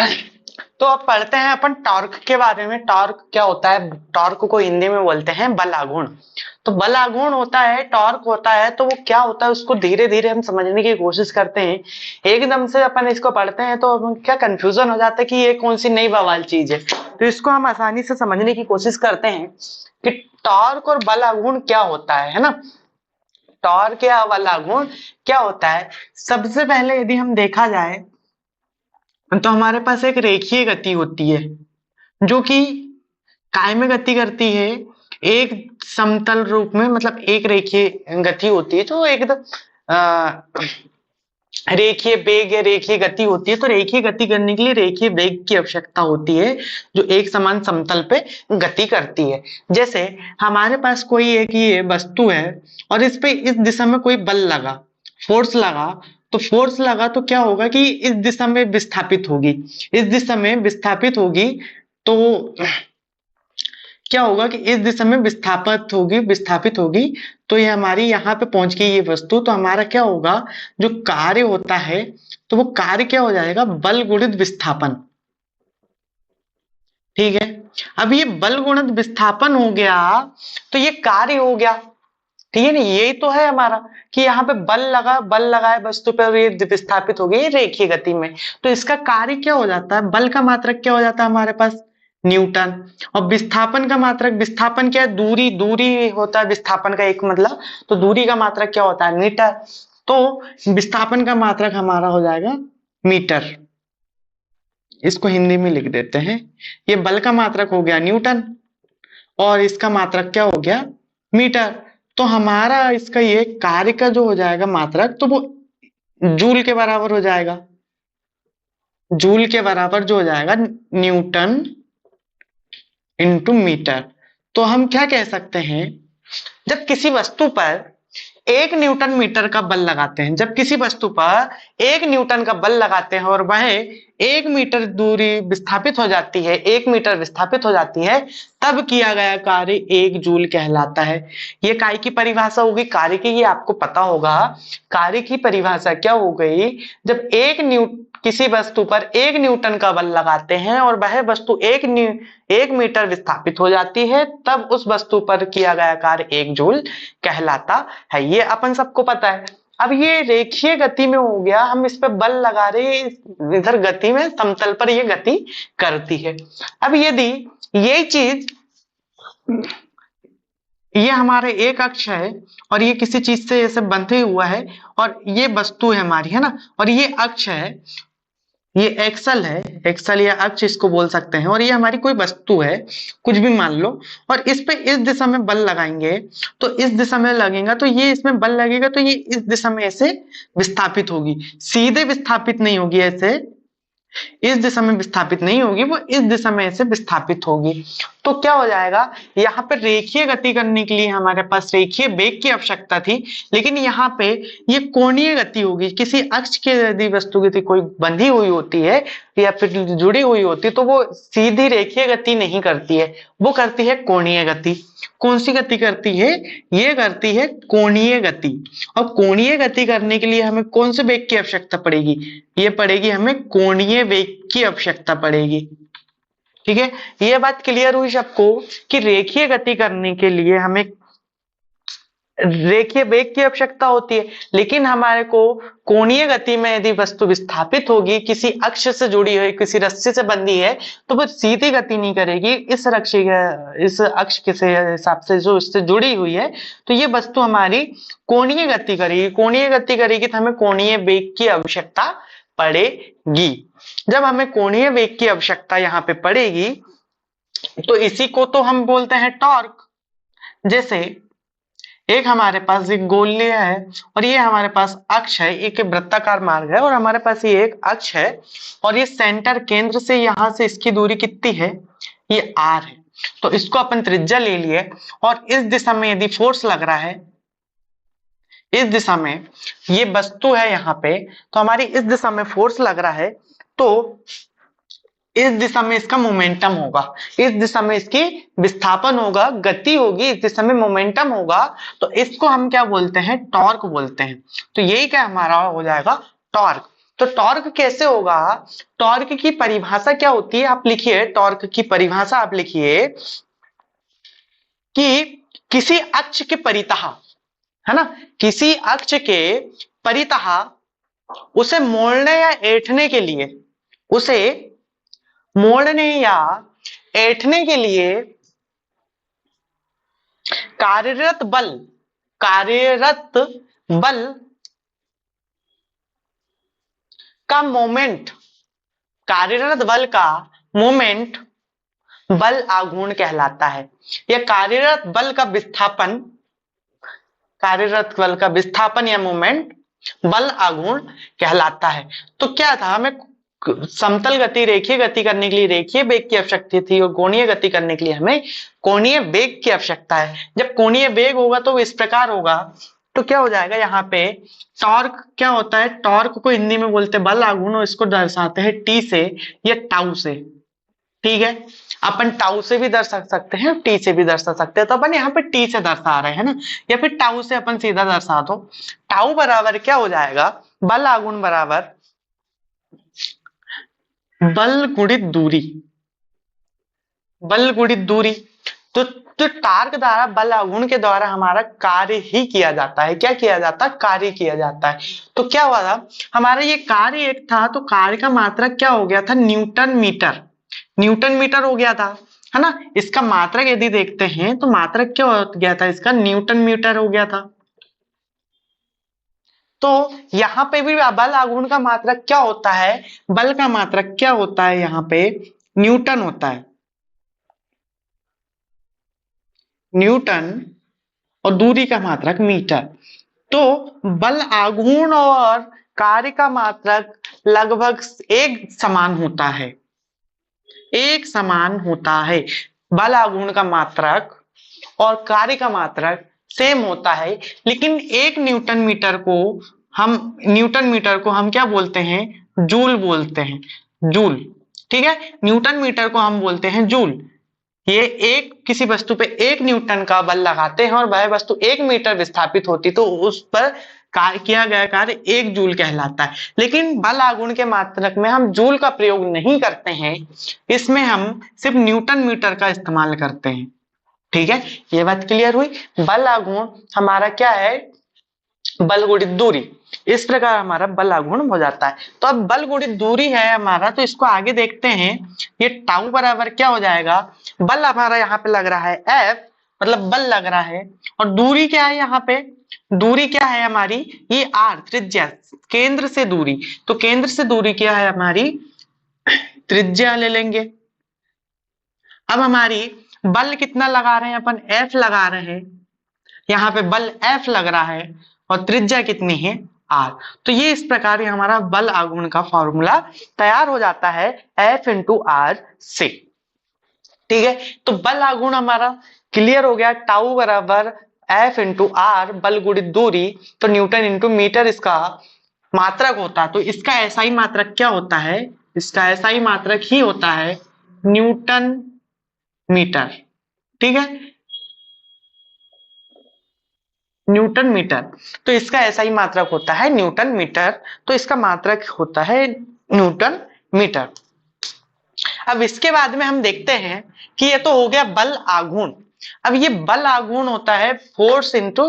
तो अब पढ़ते हैं अपन टॉर्क के बारे में। टॉर्क क्या होता है? टॉर्क को हिंदी में बोलते हैं बल आघूर्ण। तो बल आघूर्ण होता है, टॉर्क होता है, तो वो क्या होता है उसको धीरे धीरे हम समझने की कोशिश करते हैं। एकदम से अपन इसको पढ़ते हैं तो हम क्या कंफ्यूजन हो जाता है कि ये कौन सी नई बवाल चीज है। तो इसको हम आसानी से समझने की कोशिश करते हैं कि टॉर्क और बल आघूर्ण क्या होता है ना। टॉर्क या बल आघूर्ण क्या होता है? सबसे पहले यदि हम देखा जाए तो हमारे पास एक रेखीय गति होती है जो कि काय में गति करती है, एक समतल रूप में, मतलब एक रेखीय गति होती है जो एकदम रेखीय वेग या रेखीय गति होती है। तो रेखीय गति करने के लिए रेखीय वेग की आवश्यकता होती है जो एक समान समतल पे गति करती है। जैसे हमारे पास कोई एक ये वस्तु है और इस पे इस दिशा में कोई बल लगा, फोर्स लगा, तो फोर्स लगा तो क्या होगा कि इस दिशा में विस्थापित होगी, इस दिशा में विस्थापित होगी। तो क्या होगा कि इस दिशा में विस्थापित होगी। तो ये हमारी यहाँ पे पहुंच गई ये वस्तु, तो हमारा क्या होगा, जो कार्य होता है तो वो कार्य क्या हो जाएगा, बल गुणित विस्थापन। ठीक है, अब ये बल गुणित विस्थापन हो गया तो ये कार्य हो गया। ठीक है ना, यही तो है हमारा कि यहाँ पे बल लगाए वस्तु पे और ये विस्थापित हो गई रेखीय गति में। तो इसका कार्य क्या हो जाता है, बल का मात्रक क्या हो जाता है हमारे पास, न्यूटन। और विस्थापन का मात्रक, विस्थापन क्या है, दूरी, दूरी होता है विस्थापन का एक मतलब, तो दूरी का मात्रक क्या होता है, मीटर। तो विस्थापन का मात्रक हमारा हो जाएगा मीटर। इसको हिंदी में लिख देते हैं, ये बल का मात्रक हो गया न्यूटन और इसका मात्रक क्या हो गया, मीटर। तो हमारा इसका ये कार्य का जो हो जाएगा मात्रक, तो वो जूल के बराबर हो जाएगा। जूल के बराबर जो हो जाएगा न्यूटन इंटू मीटर। तो हम क्या कह सकते हैं, जब किसी वस्तु पर एक न्यूटन मीटर का बल लगाते हैं, जब किसी वस्तु पर एक न्यूटन का बल लगाते हैं और वह एक मीटर दूरी विस्थापित हो जाती है, एक मीटर विस्थापित हो जाती है, तब किया गया कार्य एक जूल कहलाता है। ये काय की परिभाषा होगी, कार्य की, ये आपको पता होगा। कार्य की परिभाषा क्या हो गई, जब किसी वस्तु पर एक न्यूटन का बल लगाते हैं और वह वस्तु एक मीटर विस्थापित हो जाती है, तब उस वस्तु पर किया गया कार्य एक जूल कहलाता है। ये अपन सबको पता है। अब ये रेखीय गति में हो गया, हम इस पे बल लगा रहे हैं, इधर गति में समतल पर ये गति करती है। अब यदि ये चीज, ये हमारे एक अक्ष है और ये किसी चीज से ऐसे बंधे हुआ है और ये वस्तु है हमारी, है ना, और ये अक्ष है, ये एक्सल है, एक्सल या अक्ष इसको बोल सकते हैं, और ये हमारी कोई वस्तु है, कुछ भी मान लो, और इस पे इस दिशा में बल लगाएंगे, तो इस दिशा में लगेगा तो ये इसमें बल लगेगा तो ये इस दिशा में ऐसे विस्थापित होगी, सीधे विस्थापित नहीं होगी, ऐसे इस दिशा में विस्थापित नहीं होगी, वो इस दिशा में ऐसे विस्थापित होगी। तो क्या हो जाएगा, यहाँ पे रेखीय गति करने के लिए हमारे पास रेखीय वेग की आवश्यकता थी, लेकिन यहाँ पे ये कोणीय गति होगी। किसी अक्ष के यदि वस्तु गति कोई बंधी हुई होती है या फिर जुड़ी हुई होती है तो वो सीधी रेखीय गति नहीं करती है, वो करती है कोणीय गति। कौन सी गति करती है, ये करती है कोणीय गति। और कोणीय गति करने के लिए हमें कौन से वेग की आवश्यकता पड़ेगी, ये पड़ेगी हमें कोणीय वेग की आवश्यकता पड़ेगी। ठीक है, ये बात क्लियर हुई सबको कि रेखीय गति करने के लिए हमें रेखीय वेग की आवश्यकता होती है, लेकिन हमारे को कोणीय गति में यदि वस्तु विस्थापित होगी, किसी अक्ष से जुड़ी हुई, किसी रस्सी से बंधी है, तो वो सीधी गति नहीं करेगी, इस अक्ष के हिसाब से जो इससे जुड़ी हुई है, तो ये वस्तु हमारी कोणीय गति करेगी। कोणीय गति करेगी तो हमें कोणीय वेग की आवश्यकता पड़ेगी। जब हमें कोणीय वेग की आवश्यकता यहाँ पे पड़ेगी तो इसी को तो हम बोलते हैं टॉर्क। जैसे एक हमारे पास एक गोलीय है और ये हमारे पास अक्ष है, एक वृत्ताकार मार्ग है और हमारे पास ये एक अक्ष है और ये सेंटर केंद्र से यहां से इसकी दूरी कितनी है, ये r है। तो इसको अपन त्रिज्या ले लिए और इस दिशा में यदि फोर्स लग रहा है, इस दिशा में ये वस्तु है यहाँ पे, तो हमारी इस दिशा में फोर्स लग रहा है, तो इस दिशा में इसका मोमेंटम होगा, इस दिशा में इसकी विस्थापन होगा, गति होगी, इस दिशा में मोमेंटम होगा, तो इसको हम क्या बोलते हैं, टॉर्क बोलते हैं। तो यही क्या हमारा हो जाएगा, टॉर्क। तो टॉर्क कैसे होगा? टॉर्क की परिभाषा क्या होती है आप लिखिए, टॉर्क की परिभाषा आप लिखिए कि किसी अक्ष के परितः, है ना, किसी अक्ष के परितः उसे मोड़ने या ऐंठने के लिए, उसे मोड़ने या ऐंठने के लिए कार्यरत बल का मोमेंट, कार्यरत बल का मोमेंट बल आघूर्ण कहलाता है। यह कार्यरत बल का विस्थापन, कार्यरत बल का विस्थापन या मोमेंट बल आघूर्ण कहलाता है। तो क्या था, हमें समतल गति, रेखीय गति करने के लिए रेखीय वेग की आवश्यकता थी और कोणीय गति करने के लिए हमें कोणीय वेग की आवश्यकता है। जब कोणीय वेग होगा तो इस प्रकार होगा, तो क्या हो जाएगा यहाँ पे, टॉर्क क्या होता है, टॉर्क को हिंदी में बोलते हैं बल आघूर्ण और इसको दर्शाते हैं टी से या टाउ से। ठीक है, अपन टाउ से भी दर्शा सकते हैं, टी से भी दर्शा सकते हैं, तो अपन यहाँ पे टी से दर्शा रहे हैं ना, या फिर टाउ से अपन सीधा दर्शा दो। टाउ बराबर क्या हो जाएगा, बल आघूर्ण बराबर बल गुणित दूरी, बल गुणित दूरी। तो टार्क द्वारा बल आघूर्ण के द्वारा हमारा कार्य ही किया जाता है। क्या किया जाता है? कार्य किया जाता है। तो क्या हुआ था, हमारा ये कार्य एक था, तो कार्य का मात्रक क्या हो गया था, न्यूटन मीटर, न्यूटन मीटर हो गया था, है ना। इसका मात्रक यदि देखते हैं तो मात्रक क्या हो गया था, इसका न्यूटन मीटर हो गया था। तो यहाँ पे भी बल आघूर्ण का मात्रक क्या होता है, बल का मात्रक क्या होता है, यहाँ पे न्यूटन होता है, न्यूटन, और दूरी का मात्रक मीटर। तो बल आघूर्ण और कार्य का मात्रक लगभग एक समान होता है, एक समान होता है। बल आघूर्ण का मात्रक और कार्य का मात्रक सेम होता है, लेकिन एक न्यूटन मीटर को हम क्या बोलते हैं, जूल बोलते हैं, जूल। ठीक है, न्यूटन मीटर को हम बोलते हैं जूल। ये एक किसी वस्तु पे 1 न्यूटन का बल लगाते हैं और वह वस्तु 1 मीटर विस्थापित होती, तो उस पर किया गया कार्य 1 जूल कहलाता है। लेकिन बल आघूर्ण के मात्रक में हम जूल का प्रयोग नहीं करते हैं, इसमें हम सिर्फ न्यूटन मीटर का इस्तेमाल करते हैं। ठीक है, ये बात क्लियर हुई। बल आघूर्ण हमारा क्या है, बल गुणित दूरी, इस प्रकार हमारा बल आघूर्ण हो जाता है। तो अब बल गुणित दूरी है हमारा, तो इसको आगे देखते हैं। ये टाउ बराबर क्या हो जाएगा, बल हमारा यहाँ पे लग रहा है F, मतलब बल लग रहा है, और दूरी क्या है, यहाँ पे दूरी क्या है हमारी, ये R, त्रिज्या, केंद्र से दूरी। तो केंद्र से दूरी क्या है हमारी, त्रिज्या ले लेंगे। अब हमारी बल कितना लगा रहे हैं अपन, F लगा रहे हैं, यहाँ पे बल F लग रहा है और त्रिज्या कितनी है, R। तो ये इस प्रकार हमारा बल आघूर्ण का फॉर्मूला तैयार हो जाता है F इंटू R से। ठीक है, तो बल आघूर्ण हमारा क्लियर हो गया, टाउ बराबर F इंटू R, बल गुणित दूरी, तो न्यूटन इंटू मीटर इसका मात्रक होता है। तो इसका ऐसा ही मात्रक क्या होता है, इसका ऐसा ही मात्रक ही होता है न्यूटन मीटर। ठीक है, न्यूटन मीटर, तो इसका ऐसा ही मात्रक होता है न्यूटन मीटर, तो इसका मात्रक होता है न्यूटन मीटर। अब इसके बाद में हम देखते हैं कि ये तो हो गया बल आघूर्ण। अब ये बल आघूर्ण होता है फोर्स इंटू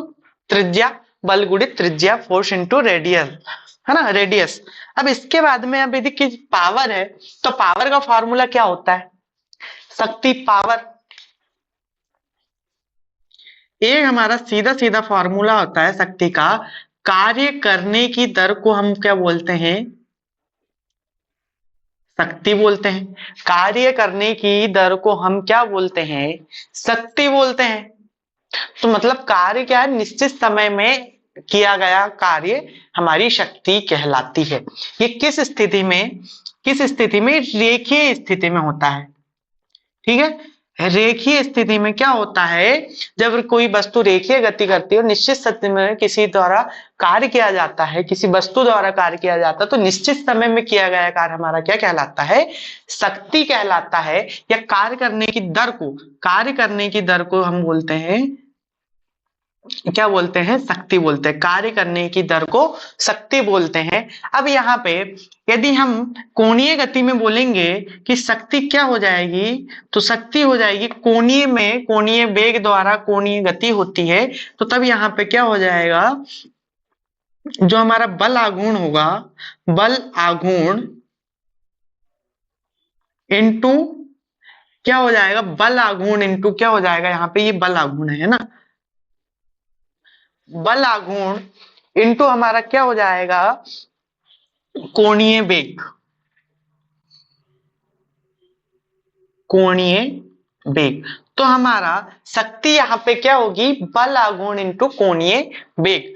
त्रिज्या, बल गुणित त्रिज्या, फोर्स इंटू रेडियस, है ना, रेडियस। अब इसके बाद में अब यदि पावर है, तो पावर का फॉर्मूला क्या होता है, शक्ति, पावर। एक हमारा सीधा सीधा फॉर्मूला होता है शक्ति का, कार्य करने की दर को हम क्या बोलते हैं, शक्ति बोलते हैं। कार्य करने की दर को हम क्या बोलते हैं, शक्ति बोलते हैं। तो मतलब कार्य क्या है, निश्चित समय में किया गया कार्य हमारी शक्ति कहलाती है। ये किस स्थिति में, किस स्थिति में, रेखीय स्थिति में होता है। ठीक है, रेखीय स्थिति में क्या होता है, जब कोई वस्तु रेखीय गति करती है और निश्चित समय में किसी द्वारा कार्य किया जाता है, किसी वस्तु द्वारा कार्य किया जाता है, तो निश्चित समय में किया गया कार्य हमारा क्या कहलाता है, शक्ति कहलाता है। या कार्य करने की दर को, कार्य करने की दर को हम बोलते हैं क्या बोलते हैं, शक्ति बोलते हैं, कार्य करने की दर को शक्ति बोलते हैं। अब यहाँ पे यदि हम कोणीय गति में बोलेंगे कि शक्ति क्या हो जाएगी, तो शक्ति हो जाएगी कोणीय में, कोणीय वेग द्वारा कोणीय गति होती है। तो तब यहाँ पे क्या हो जाएगा, जो हमारा बल आघूर्ण होगा, बल आघूर्ण इंटू क्या हो जाएगा, बल आघूर्ण इंटू क्या हो जाएगा, यहाँ पे ये बल आघूर्ण है ना, बल आघूर्ण इंटू हमारा क्या हो जाएगा, कोणीय वेग, कोणीय वेग। तो हमारा शक्ति यहाँ पे क्या होगी, बल आघूर्ण इंटू कोणीय वेग।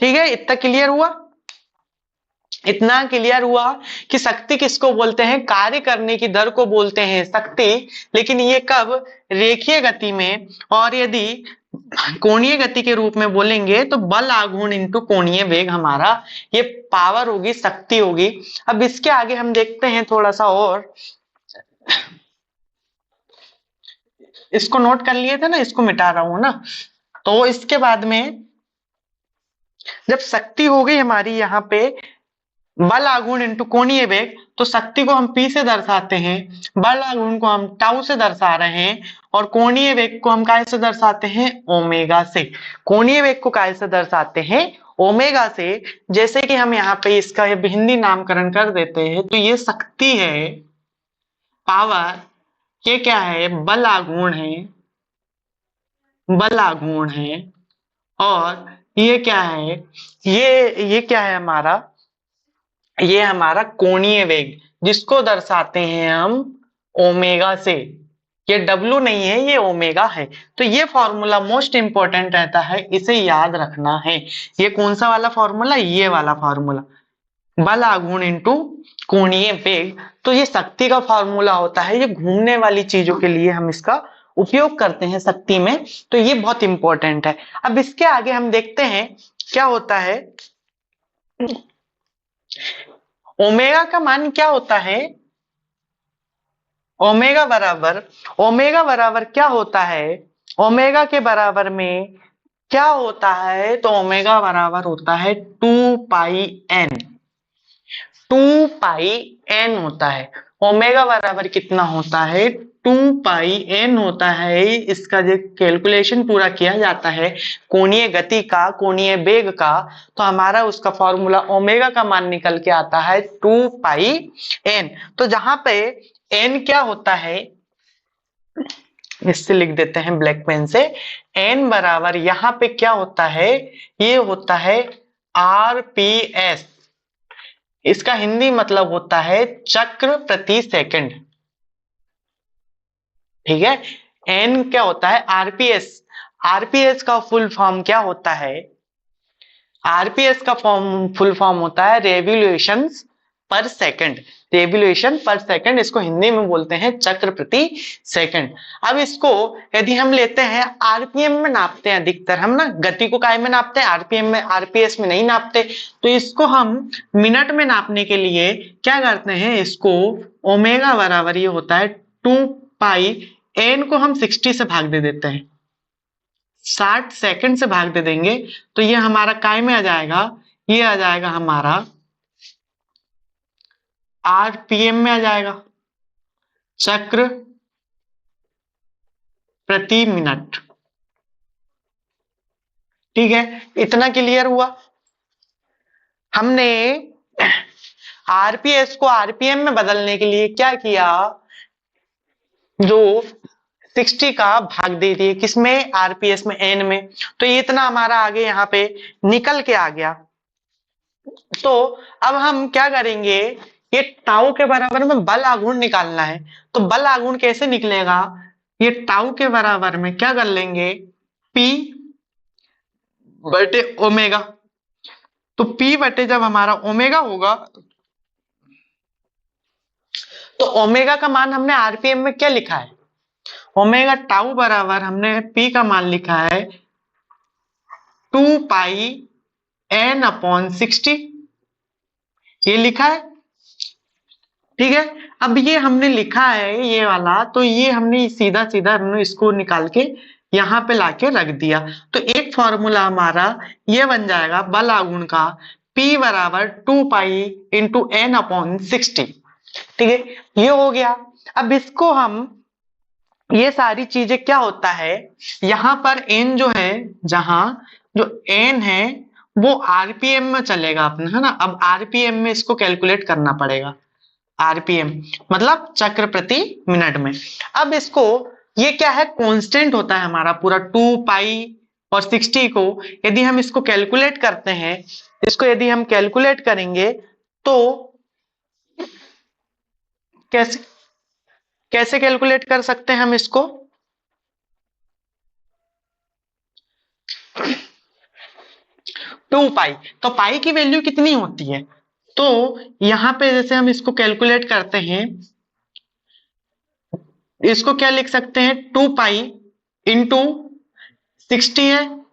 ठीक है, इतना क्लियर हुआ, इतना क्लियर हुआ कि शक्ति किसको बोलते हैं, कार्य करने की दर को बोलते हैं शक्ति। लेकिन ये कब, रेखीय गति में, और यदि कोणीय गति के रूप में बोलेंगे तो बल आघूर्ण इंटू कोणीय वेग हमारा ये पावर होगी, शक्ति होगी। अब इसके आगे हम देखते हैं थोड़ा सा और, इसको नोट कर लिए थे ना, इसको मिटा रहा हूं ना। तो इसके बाद में जब शक्ति हो गई हमारी यहाँ पे बल आघूर्ण इंटू कोणीय वेग, तो शक्ति को हम पी से दर्शाते हैं, बल आघूर्ण को हम टाउ से दर्शा रहे हैं, और कोणीय वेग को हम काय से दर्शाते हैं, ओमेगा से। कोणीय वेग को काय से दर्शाते हैं, ओमेगा से। जैसे कि हम यहाँ पे इसका हिंदी नामकरण कर देते हैं, तो ये शक्ति है, पावर, ये क्या है, बल आघूर्ण है, बल आघूर्ण है, और ये क्या है, ये क्या है हमारा, ये हमारा कोणीय वेग, जिसको दर्शाते हैं हम ओमेगा से। ये डब्लू नहीं है, ये ओमेगा है। तो ये फॉर्मूला मोस्ट इंपॉर्टेंट रहता है, इसे याद रखना है। ये कौन सा वाला फॉर्मूला, ये वाला फॉर्मूला, बल आघूर्ण इंटू कोणीय वेग। तो ये शक्ति का फॉर्मूला होता है, ये घूमने वाली चीजों के लिए हम इसका उपयोग करते हैं शक्ति में। तो ये बहुत इंपॉर्टेंट है। अब इसके आगे हम देखते हैं क्या होता है, ओमेगा का मान क्या होता है, ओमेगा बराबर क्या होता है, ओमेगा के बराबर में क्या होता है, तो ओमेगा बराबर होता है 2 पाई n, 2 पाई n होता है। ओमेगा बराबर कितना होता है, 2 पाई n होता है। इसका जो कैलकुलेशन पूरा किया जाता है कोणीय गति का, कोणीय वेग का, तो हमारा उसका फॉर्मूला ओमेगा का मान निकल के आता है 2 पाई n। तो जहां पे n क्या होता है, इससे लिख देते हैं ब्लैक पेन से, n बराबर यहाँ पे क्या होता है, ये होता है RPS। इसका हिंदी मतलब होता है चक्र प्रति सेकंड। ठीक है, एन क्या होता है, आरपीएस। आरपीएस का फुल फॉर्म क्या होता है, आरपीएस का फुल फॉर्म होता है रेवोल्यूशंस पर सेकंड। रेवोल्यूशन पर सेकंड, इसको हिंदी में बोलते हैं चक्र प्रति सेकंड। अब इसको यदि हम लेते हैं आरपीएम में नापते हैं, अधिकतर हम ना गति को काय में नापते हैं, आरपीएम में, आरपीएस में नहीं नापते। तो इसको हम मिनट में नापने के लिए क्या करते हैं, इसको ओमेगा बराबर ये होता है 2 पाई n को हम 60 से भाग दे देते हैं, 60 सेकंड से भाग दे देंगे, तो ये हमारा काय में आ जाएगा, ये आ जाएगा हमारा आरपीएम में आ जाएगा, चक्र प्रति मिनट। ठीक है, इतना क्लियर हुआ। हमने आरपीएस को आरपीएम में बदलने के लिए क्या किया, जो 60 का भाग दे दिए किसमें, आरपीएस में, एन में। तो ये इतना हमारा आगे यहाँ पे निकल के आ गया। तो अब हम क्या करेंगे, ये टाउ के बराबर में बल आघूर्ण निकालना है। तो बल आघूर्ण कैसे निकलेगा, ये टाउ के बराबर में क्या कर लेंगे, P बटे ओमेगा। तो P बटे जब हमारा ओमेगा होगा, तो ओमेगा का मान हमने आरपीएम में क्या लिखा है, ओमेगा टाउ बराबर हमने P का मान लिखा है 2 पाई n/60, ये लिखा है। ठीक है, अब ये हमने लिखा है ये वाला, तो ये हमने सीधा सीधा हमने इसको निकाल के यहाँ पे लाके रख दिया। तो एक फॉर्मूला हमारा ये बन जाएगा बल आघूर्ण का, P बराबर 2 पाई इंटू एन अपॉन 60। ठीक है, ये हो गया। अब इसको हम, ये सारी चीजें क्या होता है, यहाँ पर एन जो है, जहां जो एन है वो आरपीएम में चलेगा अपना, है ना। अब आरपीएम में इसको कैलकुलेट करना पड़ेगा, आरपीएम मतलब चक्र प्रति मिनट में। अब इसको, ये क्या है, कांस्टेंट होता है हमारा पूरा 2 पाई और 60 को यदि हम इसको कैलकुलेट करते हैं, इसको यदि हम कैलकुलेट करेंगे तो कैसे कैसे कैलकुलेट कर सकते हैं हम इसको। 2 पाई, तो पाई की वैल्यू कितनी होती है, तो यहां पे जैसे हम इसको कैलकुलेट करते हैं, इसको क्या लिख सकते हैं, 2 पाई इंटू 60 है,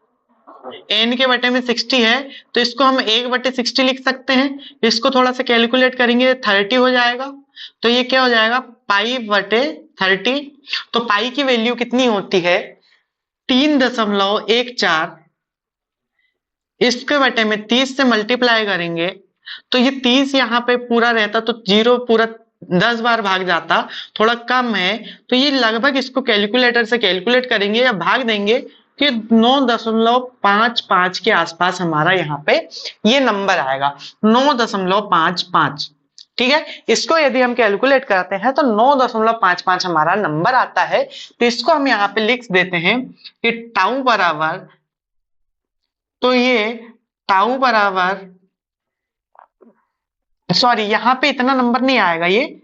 एन के बटे में 60 है, तो इसको हम 1/60 लिख सकते हैं। इसको थोड़ा सा कैलकुलेट करेंगे 30 हो जाएगा, तो ये क्या हो जाएगा, पाई/30। तो पाई की वैल्यू कितनी होती है, 3.14। इसके बटे में 30 से मल्टीप्लाई करेंगे तो ये 30 यहाँ पे पूरा रहता, तो जीरो पूरा 10 बार भाग जाता, थोड़ा कम है, तो ये लगभग इसको कैलकुलेटर से कैलकुलेट करेंगे या भाग देंगे कि 9.55 के आसपास हमारा यहाँ पे ये नंबर आएगा, 9.55। ठीक है, इसको यदि हम कैलकुलेट करते हैं तो 9.55 हमारा नंबर आता है। तो इसको हम यहाँ पे लिख देते हैं कि टाउ बराबर, तो ये टाउ बराबर, सॉरी यहां पे इतना नंबर नहीं आएगा, ये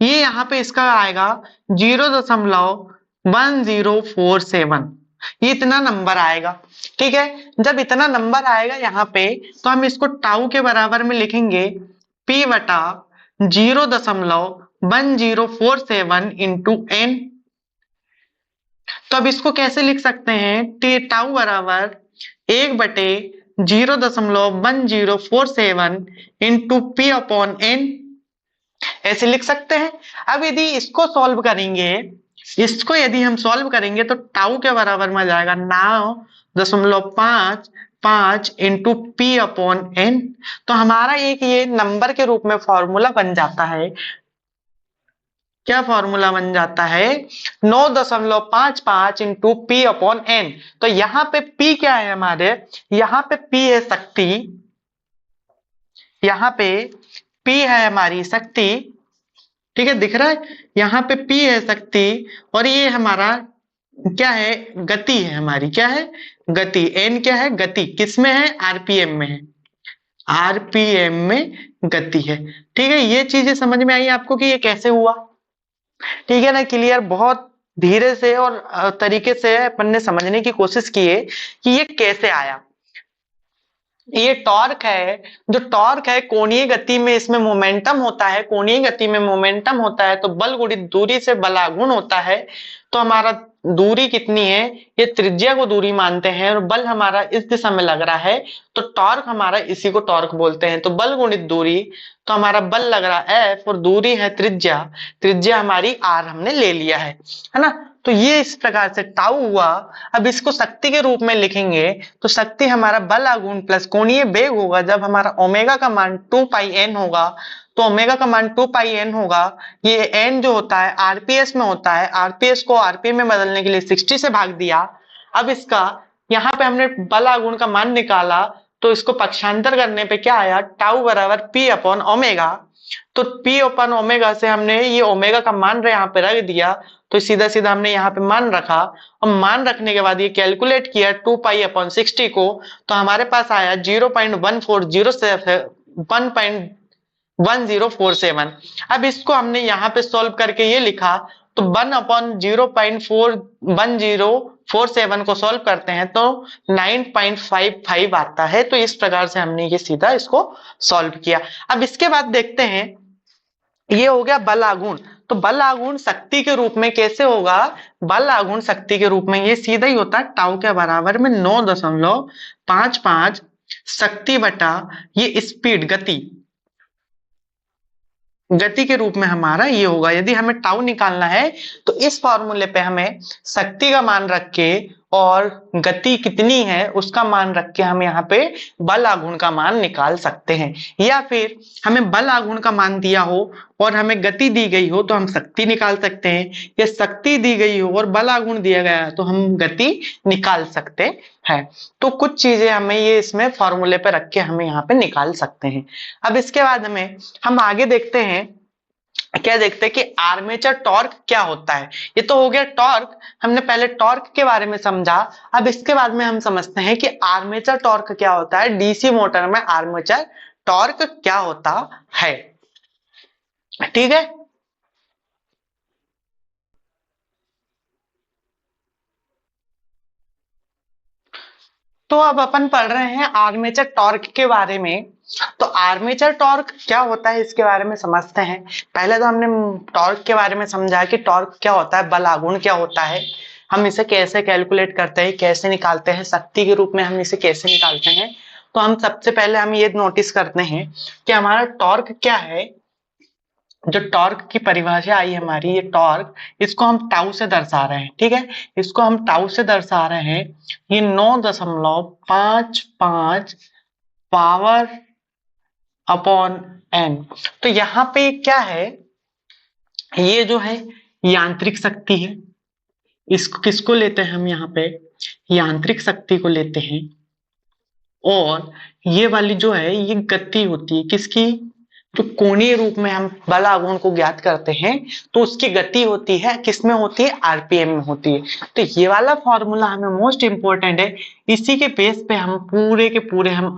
यहां पे इसका आएगा 0.1047, ये इतना नंबर आएगा। ठीक है, जब इतना नंबर आएगा यहाँ पे तो हम इसको टाउ के बराबर में लिखेंगे P बटा 0.1047 इंटू एन। तो अब इसको कैसे लिख सकते हैं, टी टाउ बराबर 1/0.1047 इंटू पी अपॉन एन, ऐसे लिख सकते हैं। अब यदि इसको सॉल्व करेंगे, इसको यदि हम सॉल्व करेंगे तो टाउ के बराबर में जाएगा 9.55 इंटू पी अपॉन एन। तो हमारा एक ये नंबर के रूप में फॉर्मूला बन जाता है, क्या फॉर्मूला बन जाता है, 9.55 इंटू पी अपॉन एन। तो यहाँ पे पी क्या है हमारे, यहाँ पे पी है शक्ति, यहाँ पे पी है हमारी शक्ति। ठीक है, दिख रहा है, यहाँ पे पी है शक्ति और ये हमारा क्या है, गति है हमारी, क्या है, गति। एन क्या है, गति, किसमें है, आरपीएम में है, आरपीएम में गति है। ठीक है, ये चीजें समझ में आई आपको कि ये कैसे हुआ। ठीक है ना, क्लियर। बहुत धीरे से और तरीके से अपन ने समझने की कोशिश की है कि ये कैसे आया। ये टॉर्क है, जो टॉर्क है कोणीय गति में इसमें मोमेंटम होता है, कोणीय गति में मोमेंटम होता है तो बल गुणित दूरी से बलागुण होता है। तो हमारा दूरी कितनी है, ये त्रिज्या को दूरी मानते हैं और बल हमारा इस दिशा में लग रहा है, तो टॉर्क हमारा इसी को टॉर्क बोलते हैं। तो बल गुणित दूरी, तो हमारा बल लग रहा है F और दूरी है त्रिज्या, त्रिज्या हमारी R हमने ले लिया है ना। तो ये इस प्रकार से टाउ हुआ। अब इसको शक्ति के रूप में लिखेंगे तो शक्ति हमारा बल आघूर्ण प्लस कोणीय वेग होगा, जब हमारा ओमेगा का मान 2 पाई n होगा, तो ओमेगा का मान 2 पाई n होगा। ये n जो होता है आरपीएस में होता है, आरपीएस को आरपीएम में बदलने के लिए 60 से भाग दिया। अब इसका यहाँ पे हमने बल आघूर्ण का मान निकाला, तो इसको पक्षांतर करने पे क्या आया, टाउ बराबर पी अपॉन ओमेगा। तो पी अपॉन ओमेगा से हमने ये ओमेगा का मान यहाँ पे रख दिया, तो सीधा सीधा हमने यहाँ पे मान रखा और मान रखने के बाद ये कैलकुलेट किया 2 पाई/60 को, तो हमारे पास आया 1.1047। अब इसको हमने यहाँ पे सॉल्व करके ये लिखा, तो 1/0.1047 को सॉल्व करते हैं तो 9.55 आता है। तो इस प्रकार से हमने ये सीधा इसको सॉल्व किया। अब इसके बाद देखते हैं, ये हो गया बल आघूर्ण। तो बल आघूर्ण शक्ति के रूप में कैसे होगा, बल आघूर्ण शक्ति के रूप में ये सीधा ही होता है टाउ के बराबर में 9.55 शक्ति बटा ये स्पीड, गति, गति के रूप में हमारा ये होगा। यदि हमें टाउ निकालना है तो इस फॉर्मूले पे हमें शक्ति का मान रख के और गति कितनी है उसका मान रख के हम यहाँ पे बल आघूर्ण का मान निकाल सकते हैं। या फिर हमें बल आघूर्ण का मान दिया हो और हमें गति दी गई हो तो हम शक्ति निकाल सकते हैं, या शक्ति दी गई हो और बल आघूर्ण दिया गया है तो हम गति निकाल सकते हैं। तो कुछ चीजें हमें ये इसमें फॉर्मूले पे रख के हमें यहाँ पे निकाल सकते हैं। अब इसके बाद हम आगे देखते हैं, क्या देखते हैं कि आर्मेचर टॉर्क क्या होता है। ये तो हो गया टॉर्क, हमने पहले टॉर्क के बारे में समझा। अब इसके बाद में हम समझते हैं कि आर्मेचर टॉर्क क्या होता है, डीसी मोटर में आर्मेचर टॉर्क क्या होता है। ठीक है, तो अब अपन पढ़ रहे हैं आर्मेचर टॉर्क के बारे में। तो आर्मेचर टॉर्क क्या होता है इसके बारे में समझते हैं। पहले तो हमने टॉर्क के बारे में समझा कि टॉर्क क्या होता है, बल आघूर्ण क्या होता है, हम इसे कैसे कैलकुलेट करते हैं, कैसे निकालते हैं, शक्ति के रूप में हम इसे कैसे निकालते हैं। तो हम सबसे पहले हम ये नोटिस करते हैं कि हमारा टॉर्क क्या है। जो टॉर्क की परिभाषा आई हमारी, ये टॉर्क, इसको हम टाउ से दर्शा रहे हैं। ठीक है, इसको हम टाउ से दर्शा रहे हैं। ये 9.55 पावर अपॉन एन। तो यहाँ पे क्या है, ये जो है यांत्रिक शक्ति है। इसको किसको लेते हैं हम यहाँ पे, यांत्रिक शक्ति को लेते हैं। और ये वाली जो है ये गति होती है किसकी, तो कोणीय रूप में हम बल आघूर्ण को ज्ञात करते हैं तो उसकी गति होती है किसमें होती है, आरपीएम में होती है। तो ये वाला फॉर्मूला हमें मोस्ट इंपॉर्टेंट है। इसी के बेस पे हम पूरे के पूरे हम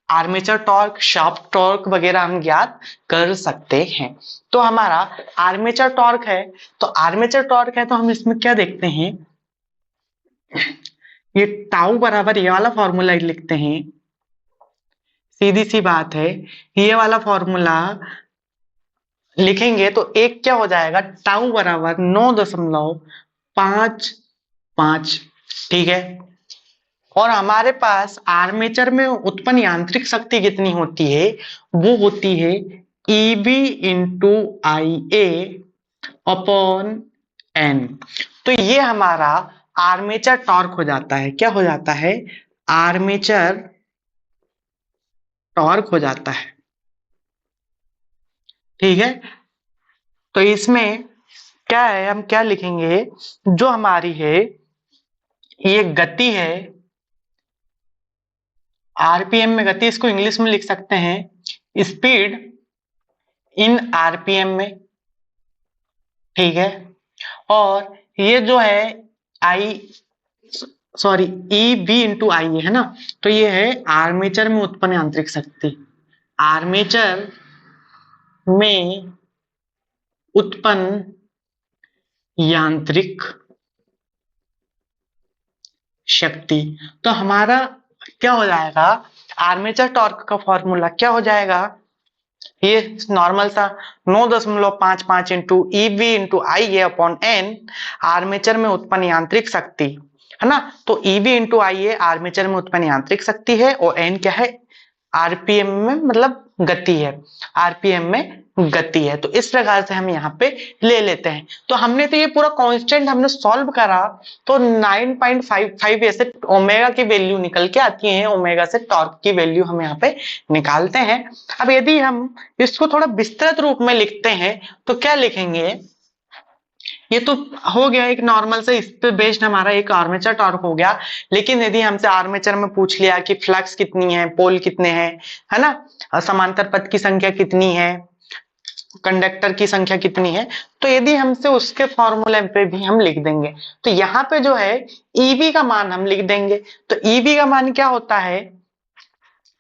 आर्मेचर टॉर्क, शाफ्ट टॉर्क वगैरह हम ज्ञात कर सकते हैं। तो हमारा आर्मेचर टॉर्क है, तो आर्मेचर टॉर्क है तो हम इसमें क्या देखते हैं, ये टाउ बराबर ये वाला फॉर्मूला लिखते हैं। सीधी सी बात है, ये वाला फॉर्मूला लिखेंगे तो एक क्या हो जाएगा, टाउ बराबर 9.55। ठीक है, और हमारे पास आर्मेचर में उत्पन्न यांत्रिक शक्ति कितनी होती है, वो होती है EB into IA upon N। तो ये हमारा आर्मेचर टॉर्क हो जाता है। क्या हो जाता है, आर्मेचर टॉर्क हो जाता है। ठीक है, तो इसमें क्या है, हम क्या लिखेंगे, जो हमारी है ये गति है, आरपीएम में गति, इसको इंग्लिश में लिख सकते हैं स्पीड इन आरपीएम में। ठीक है, और ये जो है ई बी इंटू आई है ना, तो ये है आर्मेचर में उत्पन्न यांत्रिक शक्ति। आर्मेचर में उत्पन्न यांत्रिक शक्ति। तो हमारा क्या हो जाएगा, आर्मेचर टॉर्क का फॉर्मूला क्या हो जाएगा, ये नॉर्मल सा 9.55 इंटू ईवी इंटू आई ए अपॉन एन, आर्मेचर में उत्पन्न यांत्रिक शक्ति है ना। तो ईवी इंटू आई ए आर्मेचर में उत्पन्न यांत्रिक शक्ति है और एन क्या है, आरपीएम में मतलब गति है, आरपीएम में गति है। तो इस प्रकार से हम यहाँ पे ले लेते हैं। तो हमने तो ये पूरा कांस्टेंट हमने सॉल्व करा तो 9.55 ऐसे ओमेगा की वैल्यू निकल के आती है। ओमेगा से टॉर्क की वैल्यू हम यहाँ पे निकालते हैं। अब यदि हम इसको थोड़ा विस्तृत रूप में लिखते हैं तो क्या लिखेंगे, ये तो हो गया एक नॉर्मल से, इस पे बेस्ड हमारा एक आर्मेचर टॉर्क हो गया। लेकिन यदि हमसे आर्मेचर में पूछ लिया कि फ्लक्स कितनी है, पोल कितने हैं, है ना, समांतर पथ की संख्या कितनी है, कंडक्टर की संख्या कितनी है, तो यदि हमसे उसके फॉर्मूले पे भी हम लिख देंगे। तो यहाँ पे जो है ईबी का मान हम लिख देंगे। तो ईबी का मान क्या होता है,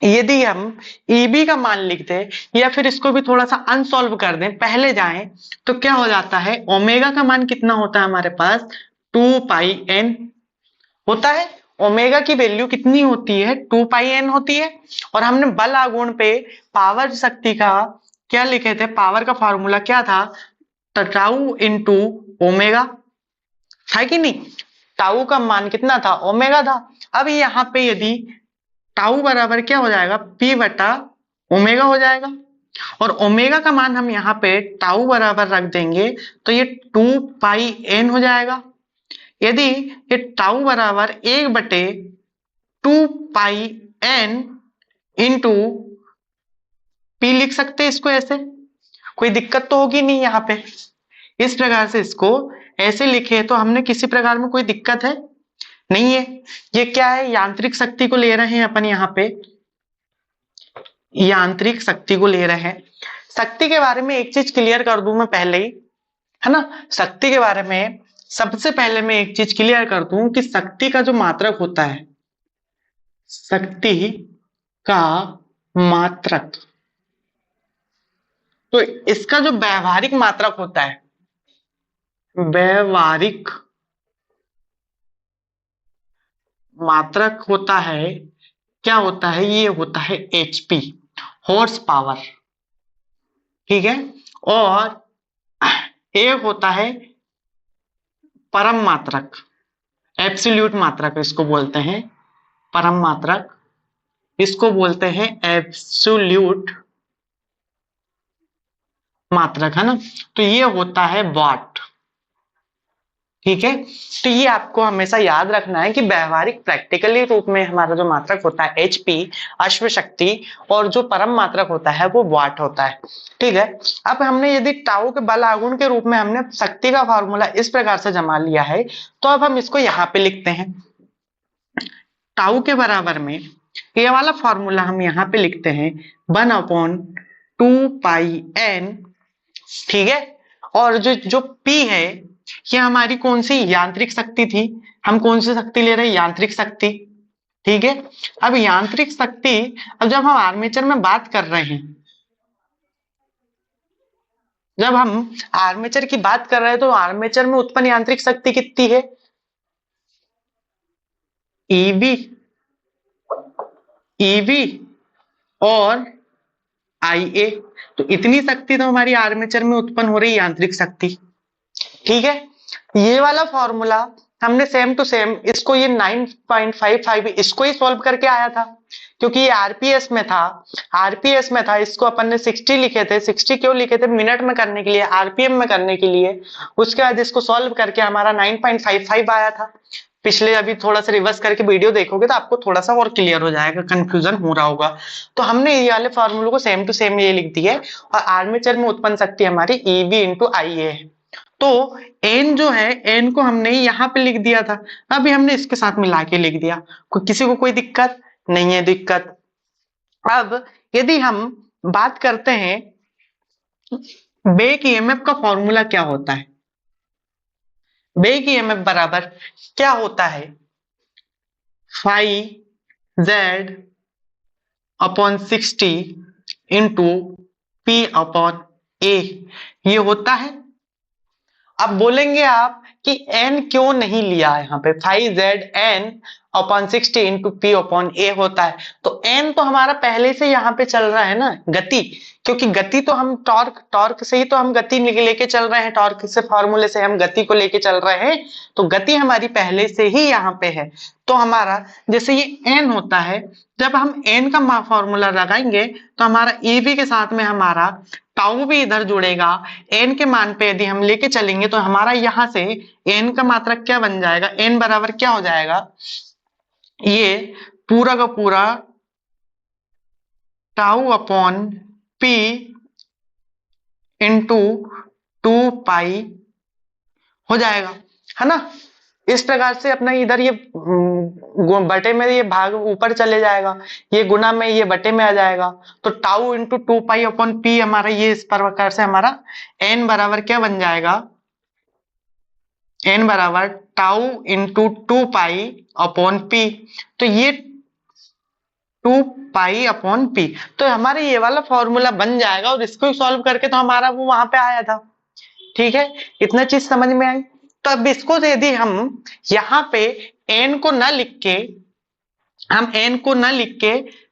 यदि हम ईबी का मान लिख दें या फिर इसको भी थोड़ा सा अनसॉल्व कर दें, पहले जाएं तो क्या हो जाता है, ओमेगा का मान कितना होता है हमारे पास, 2 पाई एन होता है। ओमेगा की वैल्यू कितनी होती है, 2 पाई एन होती है। और हमने बल आघूर्ण पे पावर शक्ति का क्या लिखे थे, पावर का फॉर्मूला क्या था, टाउ इंटू ओमेगा था कि नहीं, टाउ का मान कितना था, ओमेगा था। अब यहाँ पे यदि टाउ बराबर क्या हो जाएगा, पी बटा ओमेगा हो जाएगा। और ओमेगा का मान हम यहाँ पे टाउ बराबर रख देंगे तो ये 2 पाई n हो जाएगा। यदि ये टाउ बराबर 1/2 पाई n इंटू पी लिख सकते हैं इसको ऐसे, कोई दिक्कत तो होगी नहीं यहाँ पे। इस प्रकार से इसको ऐसे लिखे तो हमने किसी प्रकार में कोई दिक्कत है नहीं है। ये क्या है, यांत्रिक शक्ति को ले रहे हैं अपन यहाँ पे, यांत्रिक शक्ति को ले रहे हैं। शक्ति के बारे में एक चीज क्लियर कर दूं मैं पहले ही, है ना। शक्ति के बारे में सबसे पहले मैं एक चीज क्लियर कर दूं कि शक्ति का जो मात्रक होता है, शक्ति का मात्रक, तो इसका जो व्यवहारिक मात्रक होता है, व्यवहारिक मात्रक होता है, क्या होता है, ये होता है HP, हॉर्स पावर, ठीक है। और एक होता है परम मात्रक, एब्सोल्यूट मात्रक इसको बोलते हैं, परम मात्रक, इसको बोलते हैं एब्सोल्यूट मात्रक, है ना। तो ये होता है वाट, ठीक है। तो ये आपको हमेशा याद रखना है कि व्यवहारिक प्रैक्टिकली रूप में हमारा जो मात्रक होता है HP, अश्व शक्ति, और जो परम मात्रक होता है वो वाट होता है, ठीक है। अब हमने यदि टाउ के बल आघूर्ण के रूप में हमने शक्ति का फॉर्मूला इस प्रकार से जमा लिया है, तो अब हम इसको यहाँ पे लिखते हैं। टाउ के बराबर में ये वाला फॉर्मूला हम यहाँ पे लिखते हैं 1/2 पाई n, ठीक है। और जो P है ये हमारी कौन सी यांत्रिक शक्ति थी, हम कौन सी शक्ति ले रहे हैं, यांत्रिक शक्ति, ठीक है। अब यांत्रिक शक्ति, अब जब हम आर्मेचर में बात कर रहे हैं, जब हम आर्मेचर की बात कर रहे हैं तो आर्मेचर में उत्पन्न यांत्रिक शक्ति कितनी है, ईवी और IA, तो इतनी शक्ति तो हमारी आर्मेचर में उत्पन्न हो रही है यांत्रिक शक्ति, ठीक है। ये वाला फॉर्मूला हमने सेम टू सेम इसको, ये 9.55 इसको ही सॉल्व करके आया था, क्योंकि ये आरपीएस में था, इसको अपन ने 60 लिखे थे। 60 क्यों लिखे थे, मिनट में करने के लिए, आरपीएम में करने के लिए। उसके बाद इसको सॉल्व करके हमारा 9.55 आया था। पिछले अभी थोड़ा सा रिवर्स करके वीडियो देखोगे तो आपको थोड़ा सा और क्लियर हो जाएगा, कंफ्यूजन हो रहा होगा। तो हमने ये वाले फॉर्मूले को सेम टू सेम ये लिख दिया है, और आर्मेचर में उत्पन्न शक्ति हमारी ईवी इंटू IA है। तो n जो है, n को हमने यहाँ पे लिख दिया था, अभी हमने इसके साथ मिला के लिख दिया। किसी को कोई दिक्कत नहीं है, दिक्कत। अब यदि हम बात करते हैं बैक ईएमएफ का फॉर्मूला क्या होता है, बैक ईएमएफ बराबर क्या होता है, φZ/60 इंटू P/A, ये होता है। अब बोलेंगे आप कि n क्यों नहीं लिया है, यहाँ पे 5ZN/60 इंटू P/A होता है। तो n तो हमारा पहले से यहाँ पे चल रहा है ना, गति, क्योंकि गति तो हम टॉर्क से ही तो हम गति लेके चल रहे हैं, टॉर्क से फॉर्मूले से हम गति को लेके चल रहे हैं, तो गति हमारी पहले से ही यहाँ पे है। तो हमारा जैसे ये n होता है, जब हम n का फॉर्मूला लगाएंगे तो हमारा EV के साथ में हमारा टाउ भी इधर जुड़ेगा। n के मान पे यदि हम लेके चलेंगे तो हमारा यहाँ से n का मात्रक क्या बन जाएगा, n बराबर क्या हो जाएगा, ये पूरा का पूरा टाउ अपॉन P इंटू 2 पाई हो जाएगा, है ना। इस प्रकार से अपना इधर ये बटे में ये भाग ऊपर चले जाएगा, ये गुना में ये बटे में आ जाएगा। तो tau into 2 pi upon P हमारा ये इस प्रकार से हमारा n बराबर क्या बन जाएगा, n बराबर tau into 2 pi upon P। तो ये 2 पाई अपॉन P, तो हमारे ये वाला फॉर्मूला बन जाएगा, और इसको सॉल्व करके तो हमारा वो वहां पे आया था, ठीक है। इतना चीज समझ में आई। तो अब इसको यदि हम यहाँ पे n को न लिख के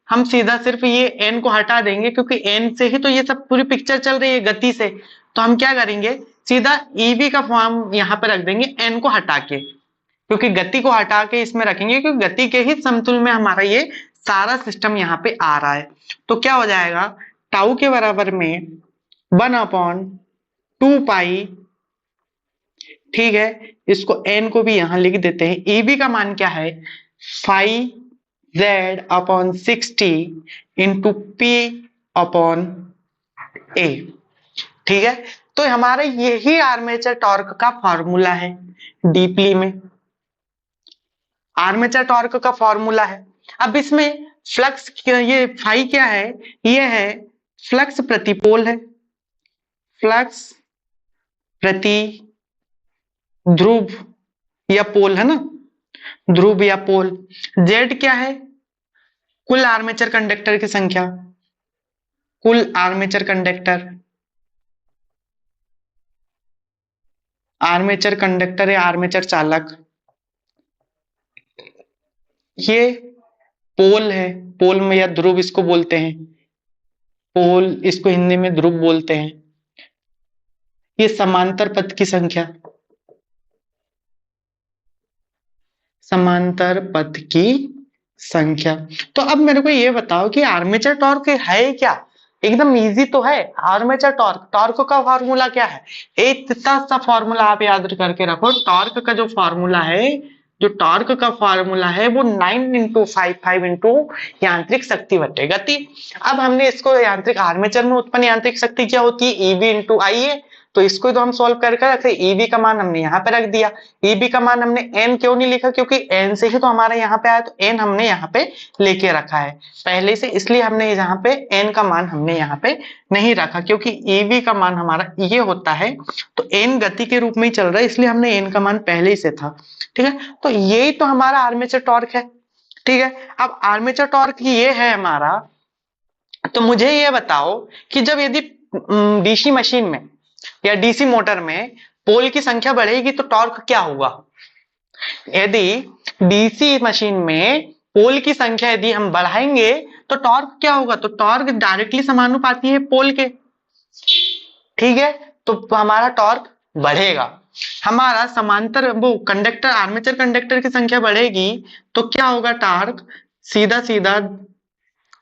हम सीधा सिर्फ ये n को हटा देंगे, क्योंकि n से ही तो ये सब पूरी पिक्चर चल रही है गति से। तो हम क्या करेंगे, सीधा EV का फॉर्म यहाँ पे रख देंगे n को हटा के, क्योंकि गति को हटा के इसमें रखेंगे, क्योंकि गति के ही समतुल में हमारा ये सारा सिस्टम यहाँ पे आ रहा है। तो क्या हो जाएगा, टाउ के बराबर में 1/2 पाई, ठीक है। इसको n को भी यहां लिख देते हैं। EB का मान क्या है, 5Z/60 इंटू P/A, ठीक है। तो हमारा यही आर्मेचर टॉर्क का फॉर्मूला है, डीपली में आर्मेचर टॉर्क का फॉर्मूला है। अब इसमें फ्लक्स, ये फाई क्या है, ये है फ्लक्स प्रति पोल है, फ्लक्स प्रति ध्रुव या पोल है ना, ध्रुव या पोल। जेड क्या है, कुल आर्मेचर कंडक्टर की संख्या, कुल आर्मेचर कंडक्टर, आर्मेचर कंडक्टर या आर्मेचर चालक। ये पोल है, पोल में या ध्रुव इसको बोलते हैं, पोल इसको हिंदी में ध्रुव बोलते हैं। ये समांतर पथ की संख्या, समांतर पथ की संख्या। तो अब मेरे को ये बताओ कि आर्मेचर टॉर्क है क्या, एकदम इजी तो है। आर्मेचर टॉर्क, टॉर्क का फॉर्मूला क्या है, एक इतना सा फॉर्मूला आप याद करके रखो। टॉर्क का जो फॉर्मूला है, जो टॉर्क का फॉर्मूला है वो 9 × 5 यांत्रिक शक्ति बटे गति। अब हमने इसको यांत्रिक, आर्मेचर में उत्पन्न यांत्रिक शक्ति क्या होती है, EB × IA। तो इसको तो हम सॉल्व करके रखे, EB का मान हमने यहाँ पे रख दिया। EB का मान हमने n क्यों नहीं लिखा, क्योंकि n से ही तो हमारा यहाँ पे आया, तो n हमने यहाँ पे लेके रखा है पहले से, इसलिए हमने यहाँ पे n का मान हमने यहाँ पे नहीं रखा, क्योंकि EB का मान हमारा ये होता है, तो n गति के रूप में ही चल रहा है, इसलिए हमने n का मान पहले ही से था, ठीक है। तो यही तो हमारा आर्मेचर टॉर्क है, ठीक है। अब आर्मेचर टॉर्क ये है हमारा। तो मुझे ये बताओ कि जब यदि डीसी मशीन में या डीसी मोटर में पोल की संख्या बढ़ेगी तो टॉर्क क्या होगा। यदि डीसी मशीन में पोल की संख्या यदि हम बढ़ाएंगे तो टॉर्क क्या होगा, तो टॉर्क डायरेक्टली समानुपाती है पोल के, ठीक है। तो हमारा टॉर्क बढ़ेगा, हमारा समांतर वो कंडक्टर, आर्मेचर कंडक्टर की संख्या बढ़ेगी तो क्या होगा, टॉर्क सीधा सीधा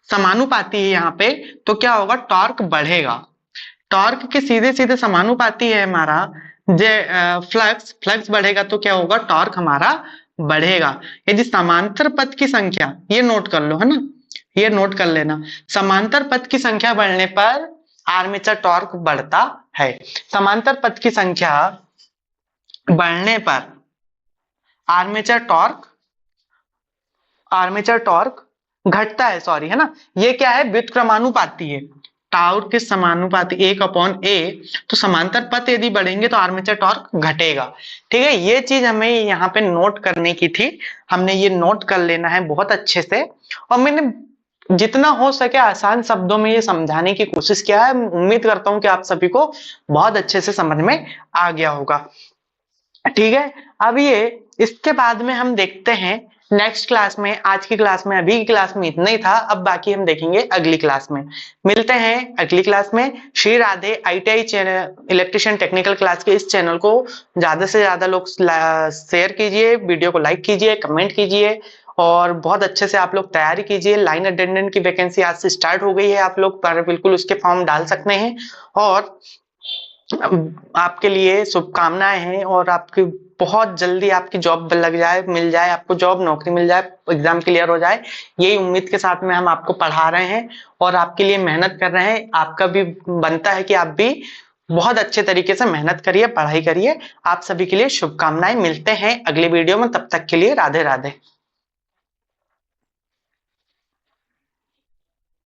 समानुपाती है यहाँ पे, तो क्या होगा, टॉर्क बढ़ेगा। टॉर्क के सीधे सीधे समानुपाती है हमारा फ्लक्स, फ्लक्स बढ़ेगा तो क्या होगा, टॉर्क हमारा बढ़ेगा। यदि समांतर पथ की संख्या, ये नोट कर लो है ना, ये नोट कर लेना, समांतर पथ की संख्या बढ़ने पर आर्मेचर टॉर्क बढ़ता है। समांतर पथ की संख्या बढ़ने पर आर्मेचर टॉर्क घटता है, सॉरी है ना। ये क्या है, व्युत्क्रमानुपाती है, टाउ के समानुपाती 1/A। तो समांतर पथ यदि बढ़ेंगे तो आर्मेचर टॉर्क घटेगा, ठीक है। ये चीज हमें यहाँ पे नोट करने की थी, हमने ये नोट कर लेना है बहुत अच्छे से। और मैंने जितना हो सके आसान शब्दों में ये समझाने की कोशिश किया है। उम्मीद करता हूँ कि आप सभी को बहुत अच्छे से समझ में आ गया होगा, ठीक है। अब ये इसके बाद में हम देखते हैं नेक्स्ट क्लास में। आज की क्लास में, अभी की क्लास में इतना ही था, अब बाकी हम देखेंगे अगली क्लास में। मिलते हैं अगली क्लास में। Shri Radhe. ITI channel, electrician technical class के इस चैनल को ज्यादा से ज्यादा लोग शेयर कीजिए, वीडियो को लाइक कीजिए, कमेंट कीजिए और बहुत अच्छे से आप लोग तैयारी कीजिए। लाइन अटेंडेंट की वैकेंसी आज से स्टार्ट हो गई है, आप लोग बिल्कुल उसके फॉर्म डाल सकते हैं और आपके लिए शुभकामनाएं हैं और आपकी बहुत जल्दी आपकी जॉब लग जाए, मिल जाए आपको जॉब, नौकरी मिल जाए, एग्जाम क्लियर हो जाए, यही उम्मीद के साथ में हम आपको पढ़ा रहे हैं और आपके लिए मेहनत कर रहे हैं। आपका भी बनता है कि आप भी बहुत अच्छे तरीके से मेहनत करिए, पढ़ाई करिए। आप सभी के लिए शुभकामनाएं। मिलते हैं अगले वीडियो में, तब तक के लिए राधे राधे।